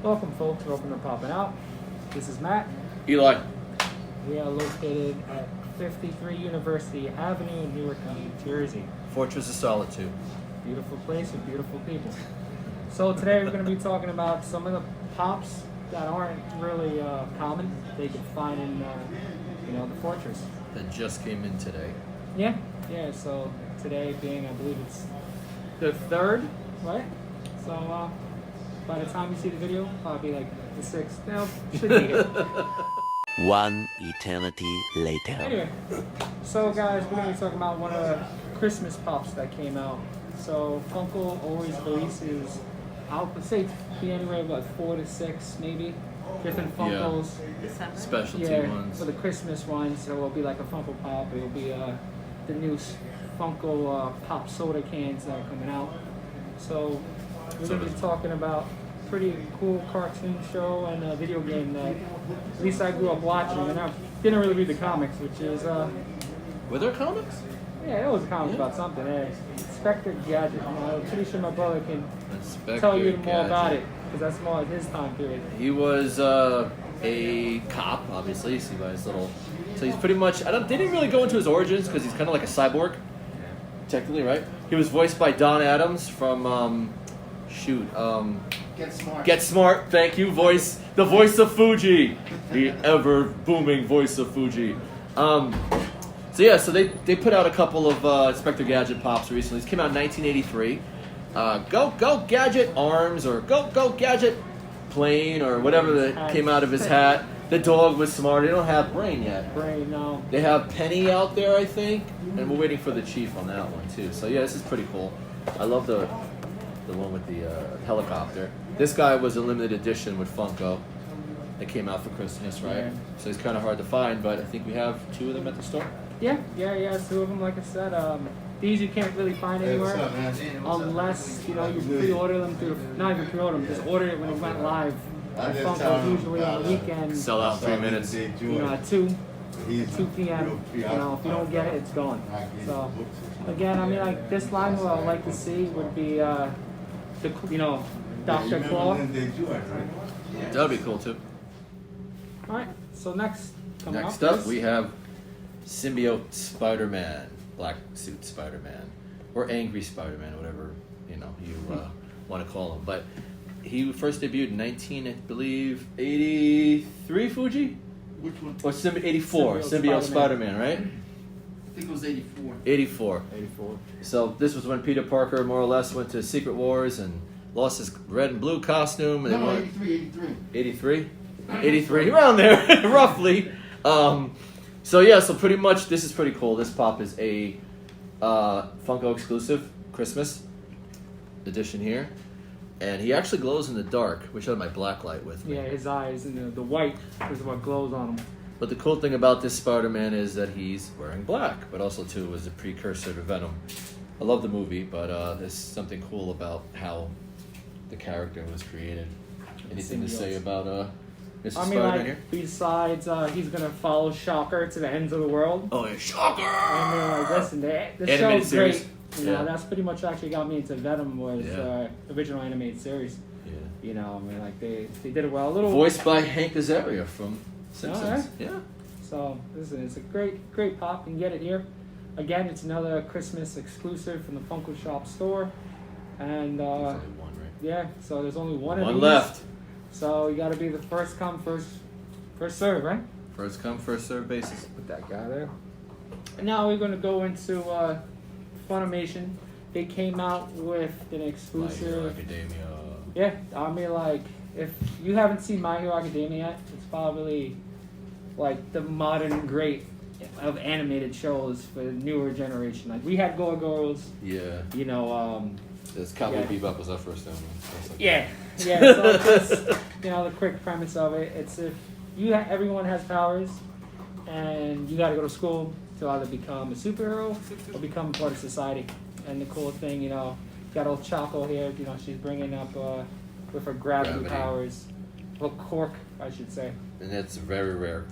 Welcome, folks. Welcome to Popping Out. This is Matt. Eli. We are located at 53 University Avenue in Newark, New Jersey. Fortress of Solitude. Beautiful place with beautiful people. So today we're going to be talking about some of the pops that aren't really common. They can find in, the Fortress. That just came in today. Yeah. So today being, I believe it's the 3rd, right? So by the time you see the video, probably like the 6th. No, should be here. One eternity later. Anyway, so guys, we're going to be talking about one of the Christmas pops that came out. So Funko always releases, I would say, be anywhere about 4 to 6 maybe different Funkos. Yeah. Specialty ones. For the Christmas ones, so it'll be like a Funko Pop. It'll be the new Funko Pop soda cans that are coming out. So we're going to be talking about pretty cool cartoon show and a video game that at least I grew up watching, and I didn't really read the comics, which is Were there comics? yeah, it was a comic about something. Inspector Gadget. I'm pretty sure my brother can Inspector tell you more Gadget. about it because that's more of his time period. He was a cop, obviously. You see by his little. So he's pretty much. They didn't really go into his origins because he's kind of like a cyborg. Technically, right? He was voiced by Don Adams from Get Smart. Get Smart. Thank you, the voice of Fuji, the ever booming voice of Fuji. So they put out a couple of Inspector Gadget pops recently. This came out in 1983. Go Gadget arms, or go Gadget plane, or whatever that came out of his hat. The dog was smart. They don't have Brain yet. Brain, no. They have Penny out there, I think, and we're waiting for the Chief on that one too. So yeah, this is pretty cool. I love the one with the helicopter. This guy was a limited edition with Funko. They came out for Christmas, right? Yeah. So he's kind of hard to find, but I think we have 2 of them at the store. Yeah. 2 of them, like I said. These you can't really find anywhere unless you pre-order them through. Not even pre-order them, just order it when it went live. Funko usually on the weekend. Sell out 3 minutes. At 2 p.m. If you don't get it, it's gone. So again, I mean, like this line, what I would like to see would be Dr. Claw. That'd be cool too. All right. So next Next up, we have Symbiote Spider-Man, Black Suit Spider-Man, or Angry Spider-Man, whatever you want to call him. But he first debuted in 83, Fuji? Which one? Or 84, Symbiote Spider-Man, right? I think it was 84. 84. So this was when Peter Parker more or less went to Secret Wars and lost his red and blue costume. And No, 83. 83? 83, around there, roughly. So pretty much this is pretty cool. This pop is a Funko exclusive Christmas edition here. And he actually glows in the dark. Wish I had my black light with me. Yeah, his eyes and the white is what glows on him. But the cool thing about this Spider-Man is that he's wearing black, but also too was a precursor to Venom. I love the movie, but there's something cool about how the character was created. Anything to say about Mr. Spider-Man here? Besides he's gonna follow Shocker to the ends of the world. Oh, yeah, Shocker! I mean, listen, the Animated show's series. great. Yeah. That's pretty much actually got me into Venom was original animated series. Yeah. I mean, like they did it well. A little Voiced by Hank Azaria from Simpsons. Alright. Yeah. So listen, it's a great pop. You can get it here. Again, it's another Christmas exclusive from the Funko Shop store. And There's only one, right? yeah, so there's only one of One these. left. So you got to be the first come, first serve, right? First come, first serve basis. Put that guy there. And now we're going to go into Funimation. They came out with an My Hero exclusive. Academia. Yeah, I mean, like, if you haven't seen My Hero Academia yet, it's probably like the modern great of animated shows for the newer generation. Like, we had Go-Go's, Yeah. This Cowboy Bebop was our first album. Yeah. So just the quick premise of it, it's if everyone has powers, and you got to go to school to either become a superhero or become part of society. And the cool thing, got old Choco here. She's bringing up with her gravity powers, well, Cork, I should say. And that's very rare.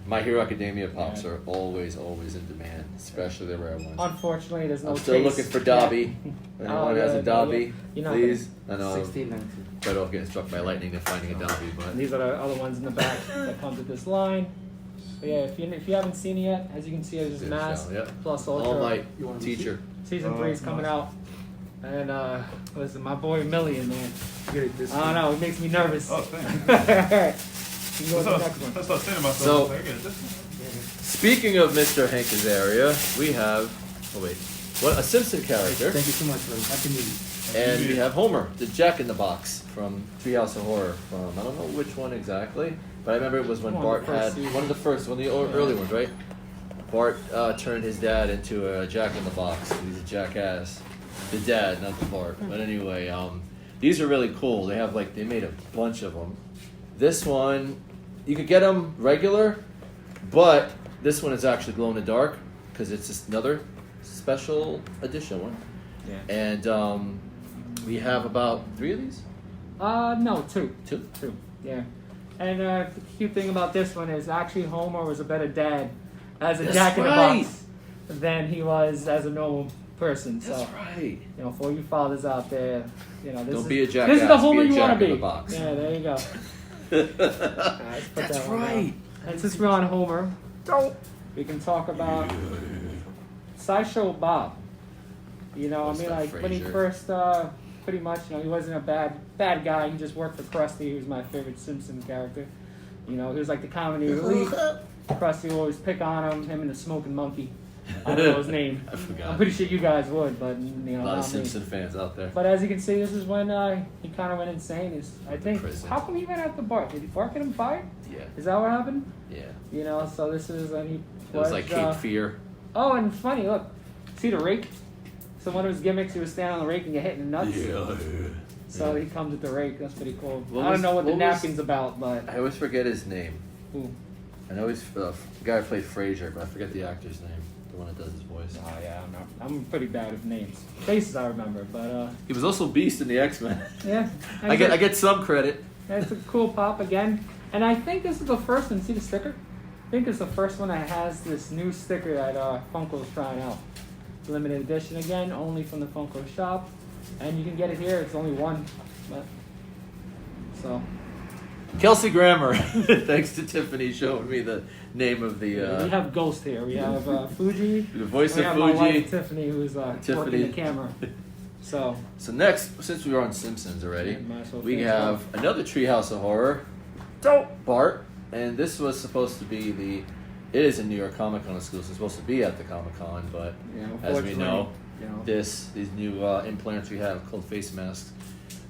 My Hero Academia pops are always in demand, especially the rare ones. Unfortunately, there's no I'm still chase looking for Dobby. yet. Anyone has a Dobby, You're not please? I know I'm 1619. better off getting struck by lightning than finding a Dobby, but And these are the other ones in the back that comes with this line. But yeah, if you haven't seen it yet, as you can see, there's See the Mask show, yep. plus Ultra. All Might You want to teacher. Season 3 is coming out. And listen, my boy Million, man. Get it this I don't know, it makes me nervous. Oh, thanks. You can go to the next one. That's what I was saying to myself. So- I was like, I get this one. Speaking of Mr. Hank's area, we have a Simpson character, Thank you so much, brother. Happy New Year. and we have Homer, the Jack in the Box from Treehouse Horror. From I don't know which one exactly, but I remember it was when One of Bart the first had seasons. one of the first, one of the early ones, right? Bart turned his dad into a Jack in the Box. He's a jackass. The dad, not the Bart. But anyway, these are really cool. They have they made a bunch of them. This one, you could get them regular, but this one is actually glow in the dark because it's just another special edition one. Yeah. And we have about 3 of these. No, 2. 2. 2, yeah. And the cute thing about this one is actually Homer was a better dad as a That's Jack in the right. Box than he was as a normal person. So, That's right. you know, for you fathers out there, you know, this Don't is, be a jackass. this is the Homer be a you want Jack to in be. the Box. Yeah, there you go. Let's put That's that one down. right. And since we're on Homer, we can talk about SciShow Bob. You know, What's I mean, that, like when he Frasier? first, pretty much, you know, he wasn't a bad guy. He just worked for Krusty. He was my favorite Simpson character. You know, he was like the comedy relief. Krusty would always pick on him and the smoking monkey. I don't know his name. I forgot. I'm pretty sure you guys would, but you know, A lot of not me. Simpson fans out there. But as you can see, this is when he kind of went insane. I think. Prison. How come he went after Bart? Did Bart get him fired? Yeah. Is that what happened? Yeah. You know, so this is when he. It was like pledged, Cape Fear. Oh, and funny, look, see the rake? So one of his gimmicks, he was standing on the rake and get hit in the nuts. So he comes with the rake. That's pretty cool. I don't know what the napkin's about, but I always forget his name. ooh. I know he's the guy who played Frasier, but I forget the actor's name. The one that does his voice. Oh yeah, I'm pretty bad with names. Faces I remember, but He was also Beast in the X-Men. yeah. I get some credit. It's a cool pop again, and I think this is the first one. See the sticker? I think it's the first one that has this new sticker that Funko's trying out. Limited edition again, only from the Funko shop, and you can get it here. It's only one, but so. Kelsey Grammer. Thanks to Tiffany showing me the name of the. We have Ghost here. We have Fuji. The voice we of have my Fuji. wife Tiffany, who's working Tiffany. the camera. So So next, since we were on Simpsons already, Yeah, might as well we finish have another Treehouse of Horror. Bart, and this was supposed to be the. It is a New York Comic Con exclusive. It's supposed to be at the Comic Con, but you know, as we know, you know, these new implants we have called face masks.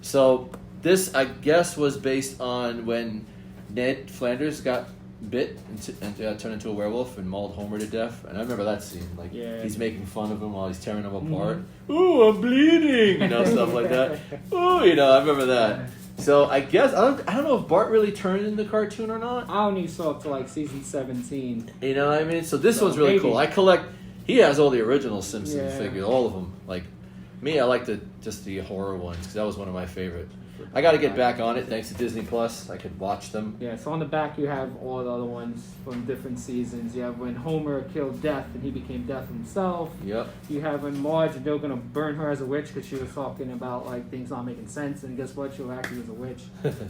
So this, I guess, was based on when Ned Flanders got bit and turned into a werewolf and mauled Homer to death. And I remember that scene. Like Yeah. he's making fun of him while he's tearing him apart. Ooh, I'm bleeding. You know, stuff like that. Ooh, you know, I remember that. So I guess I don't know if Bart really turned into the cartoon or not. I only saw up to like season 17. You know what I mean? So this So one's really maybe. cool. I collect. He has all the original Simpsons Yeah. figures, all of them. Like me, I like just the horror ones because that was one of my favorite. I got to get back on it thanks to Disney Plus. I could watch them. Yeah, so on the back you have all the other ones from different seasons. You have when Homer killed Death and he became Death himself. Yep. You have when Marge, they're going to burn her as a witch because she was talking about like things not making sense, and guess what? She actually was a witch.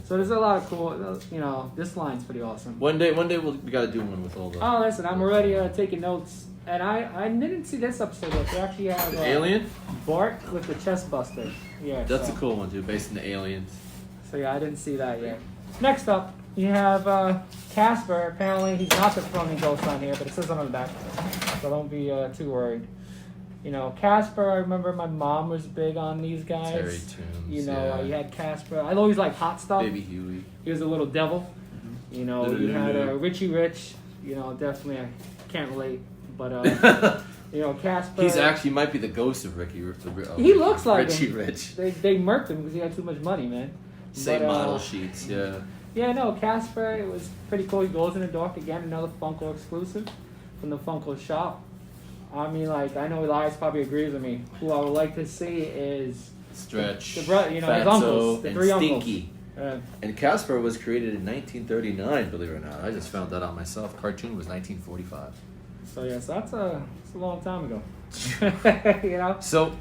So there's a lot of cool, you know, this line's pretty awesome. One day we got to do one with all the. Oh, listen, I'm already taking notes. And I didn't see this episode yet. They actually have The Alien? Bart with the chest buster. Yeah, That's so. a cool one too, based on the Aliens. So yeah, I didn't see that yet. Next up, you have Casper. Apparently, he's not the throwing ghost on here, but it says on the back, so don't be too worried. You know, Casper. I remember my mom was big on these guys. Terry Toons. You know, yeah. you had Casper. I always liked Hot Stuff. Baby Huey. He was a little devil. You know, you had Richie Rich. You know, definitely I can't relate, but you know, Casper. He's actually might be the ghost of Ricky. He looks like Richie him. Rich. They murked him because he had too much money, man. Same But, model sheets, yeah. Yeah, no, Casper, it was pretty cool. He glows in the dark again, another Funko exclusive from the Funko shop. I mean, like, I know Elias probably agrees with me. Who I would like to see is Stretch, the brother, you know, his Fatso, uncles, the and three Stinky. uncles. And Casper was created in 1939, believe it or not. I just found that out myself. Cartoon was 1945. So yes, that's a long time ago. You know. So,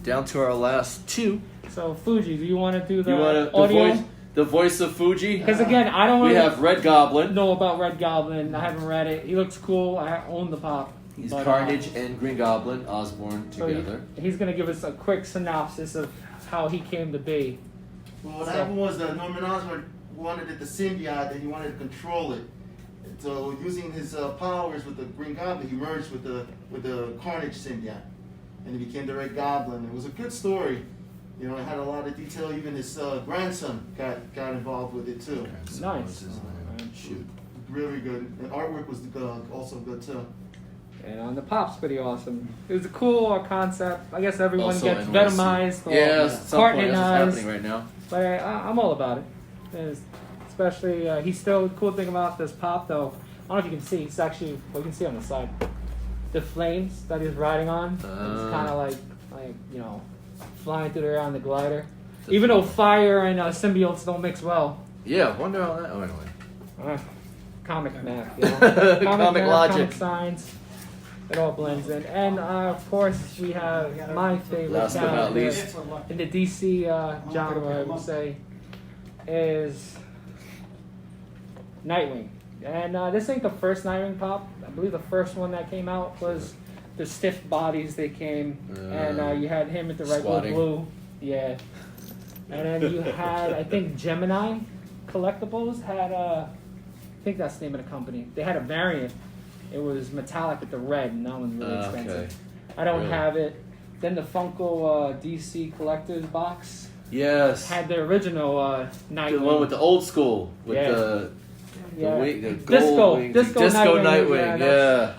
down to our last two. So Fuji, do you want to do the You want audio? the voice of Fuji? Because again, I don't We really have Red Goblin. know about Red Goblin. I haven't read it. He looks cool. I own the pop. He's But, Carnage and Green Goblin, Osborn so together. he's gonna give us a quick synopsis of how he came to be. Well, what happened was that Norman Osborn wanted it the symbiote, and he wanted to control it. And so, using his powers with the Green Goblin, he merged with the Carnage symbiote, and he became the Red Goblin. It was a good story. You know, it had a lot of detail. Even his grandson got involved with it too. Okay, so Nice. what's his name? Shoot. Really good. The artwork was also good too. And on the pop's pretty awesome. It was a cool concept. I guess everyone Also gets NYC. venomized or Yeah, at some point that's what's cartonized. happening right now. But I'm all about it. And especially, he's still, the cool thing about this pop though, I don't know if you can see, it's actually, well you can see on the side, the flames that he's riding on, it's kind of like, you know, flying through the air on the glider. Even though fire and symbiotes don't mix well. Yeah, wonder how that. Oh, anyway. Comic math, you know? Comic logic. Comic science. It all blends in. And of course, we have my favorite Last but not character least. in the DC genre, I would say, is Nightwing. And this ain't the first Nightwing pop. I believe the first one that came out was the stiff bodies they came. And you had him with the regular Squatting. blue. Yeah. And then you had, I think, Gemini Collectibles had I think that's the name of the company. They had a variant. It was metallic with the red, and that one's really expensive. Okay. I don't Really? have it. Then the Funko DC Collector's box Yes. had the original Nightwing. The one with the old school, with Yeah. the yeah. gold Disco wings. Disco Nightwing. Yeah,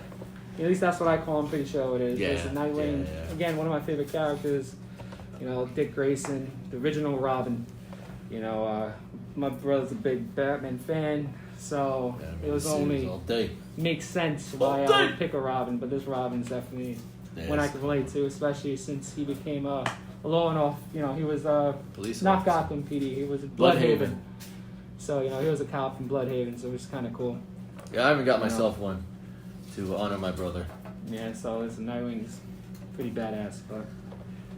Yeah. At least that's what I call him. Pretty sure it is. Yeah, It's a Nightwing. yeah. Again, one of my favorite characters. You know, Dick Grayson, the original Robin. You know, my brother's a big Batman fan, so Yeah, it was series only all day. makes sense why I would pick a Robin. But this Robin's definitely one I can relate to, especially since he became a law and off. You know, he was Police not officer. Gotham PD. He was Bloodhaven. Bloodhaven. So you know, he was a cop in Bloodhaven, so it was kind of cool. Yeah, I haven't got myself one to honor my brother. Yeah, so this Nightwing's pretty badass. But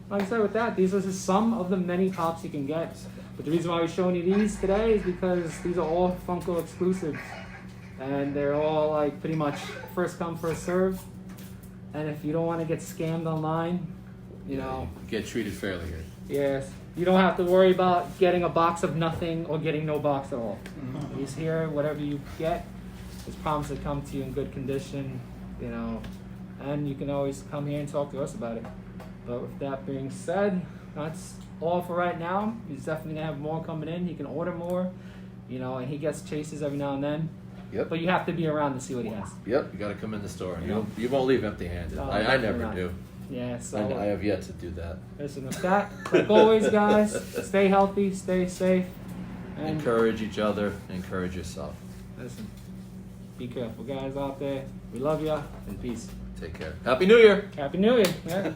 like I said, with that, these are just some of the many pops you can get. But the reason why we're showing you these today is because these are all Funko exclusives. And they're all like pretty much first come, first serve. And if you don't want to get scammed online, you know, Get treated fairly here. yes, you don't have to worry about getting a box of nothing or getting no box at all. He's here, whatever you get, it's promised to come to you in good condition, you know, and you can always come here and talk to us about it. But with that being said, that's all for right now. He's definitely gonna have more coming in. He can order more, you know, and he gets chases every now and then. Yep. But you have to be around to see what he has. Yep. You got to come in the store. Yeah. You won't leave empty-handed. No, I definitely never not. do. Yeah, so I have yet to do that. listen, with that, like always, guys, stay healthy, stay safe, and Encourage each other. Encourage yourself. listen, be careful, guys out there. We love ya, and peace. Take care. Happy New Year. Happy New Year. Yeah.